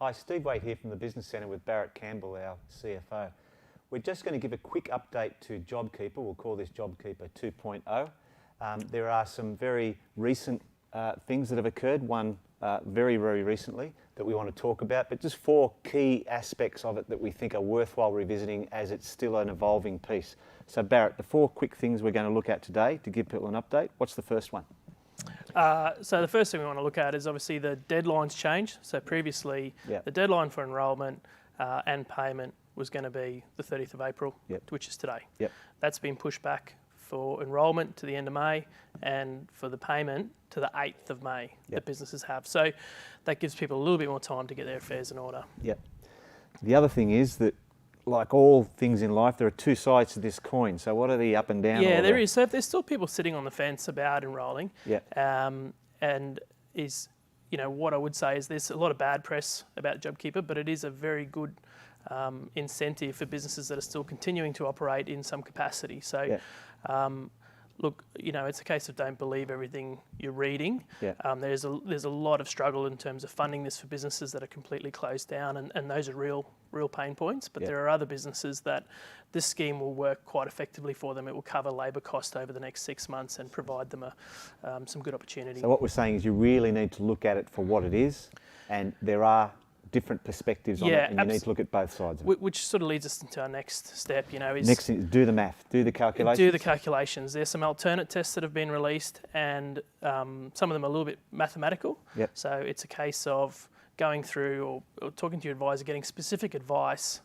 Hi, Steve Waite here from the Business Centre with Barrett Campbell, our CFO. We're just going to give a quick update to JobKeeper. We'll call this JobKeeper 2.0. There are some very recent things that have occurred, one very recently that we want to talk about, but just 4 key aspects of it that we think are worthwhile revisiting as it's still an evolving piece. So Barrett, the 4 quick things we're going to look at today to give people an update. What's the first one? So the first thing we want to look at is obviously the deadlines change. So previously, the deadline for enrolment and payment was going to be the 30th of April, which is today. That's been pushed back for enrolment to the end of May and for the payment to the 8th of May that businesses have. So that gives people a little bit more time to get their affairs in order. The other thing is that, like all things in life, there are 2 sides to this coin. So what are the up and down? Yeah, there is. So if there's still people sitting on the fence about enrolling, and is, what I would say is there's a lot of bad press about JobKeeper, but it is a very good incentive for businesses that are still continuing to operate in some capacity. So, look, it's a case of don't believe everything you're reading. There's a lot of struggle in terms of funding this for businesses that are completely closed down, and those are real pain points. But there are other businesses that this scheme will work quite effectively for them. It will cover labour cost over the next 6 months and provide them some good opportunity. So what we're saying is you really need to look at it for what it is, and there are different perspectives on it, and you need to look at both sides of it. Which sort of leads us into our next step, Next thing is do the math, do the calculations. Do the calculations. There's some alternate tests that have been released, and some of them are a little bit mathematical. So it's a case of going through or talking to your advisor, getting specific advice,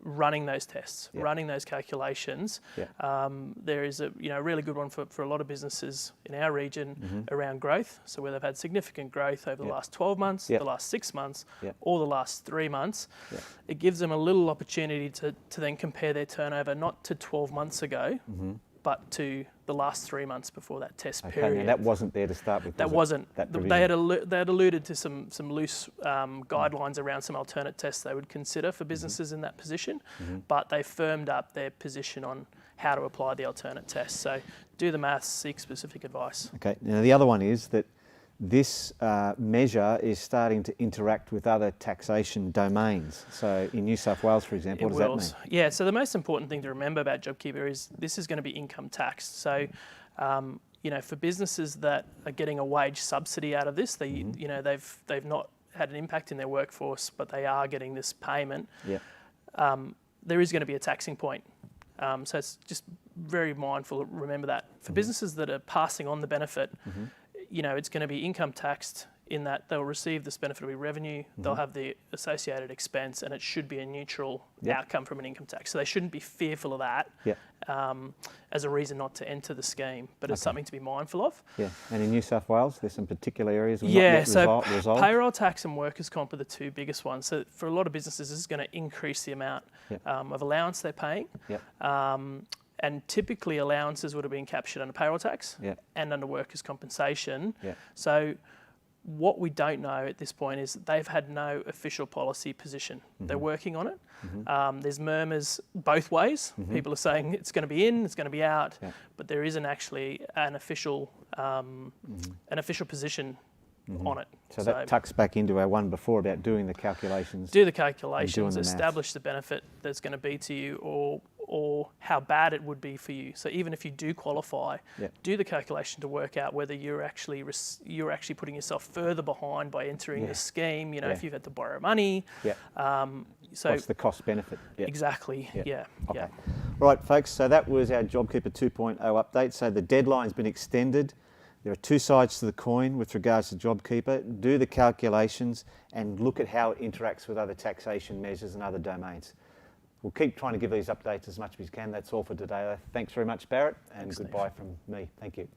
running those tests, running those calculations. There is a really good one for a lot of businesses in our region around growth. So where they've had significant growth over the last 12 months, the last 6 months, or the last 3 months, it gives them a little opportunity to then compare their turnover not to 12 months ago, but to the last 3 months before that test period. Now that wasn't there to start with. That wasn't. They had alluded to some loose guidelines around some alternate tests they would consider for businesses in that position, but they firmed up their position on how to apply the alternate tests. So do the maths, seek specific advice. Okay. Now the other one is that this measure is starting to interact with other taxation domains. So in New South Wales, for example, what does that mean? Yeah, so the most important thing to remember about JobKeeper is this is going to be income taxed. So, for businesses that are getting a wage subsidy out of this, they've not had an impact in their workforce, but they are getting this payment. There is going to be a taxing point. So it's just very mindful. Remember that for businesses that are passing on the benefit. It's going to be income taxed in that they'll receive this benefit of revenue, they'll have the associated expense, and it should be a neutral outcome from an income tax. So they shouldn't be fearful of that as a reason not to enter the scheme, but it's something to be mindful of. And in New South Wales, there's some particular areas not yet resolved? Payroll tax and workers' comp are the 2 biggest ones. So for a lot of businesses, this is going to increase the amount of allowance they're paying. And typically allowances would have been captured under payroll tax and under workers' compensation. So what we don't know at this point is that they've had no official policy position. They're working on it. There's murmurs both ways. People are saying it's going to be in, it's going to be out, but there isn't actually an official position on it. So that tucks back into our one before about doing the calculations. Do the calculations, establish the benefit that's going to be to you, or how bad it would be for you. So even if you do qualify, do the calculation to work out whether you're actually putting yourself further behind by entering the scheme. If you've had to borrow money. So what's the cost benefit? Exactly. Okay. All right, folks. So that was our JobKeeper 2.0 update. So the deadline's been extended. There are 2 sides to the coin with regards to JobKeeper. Do the calculations and look at how it interacts with other taxation measures and other domains. We'll keep trying to give these updates as much as we can. That's all for today. Thanks very much, Barrett, and goodbye from me. Thank you.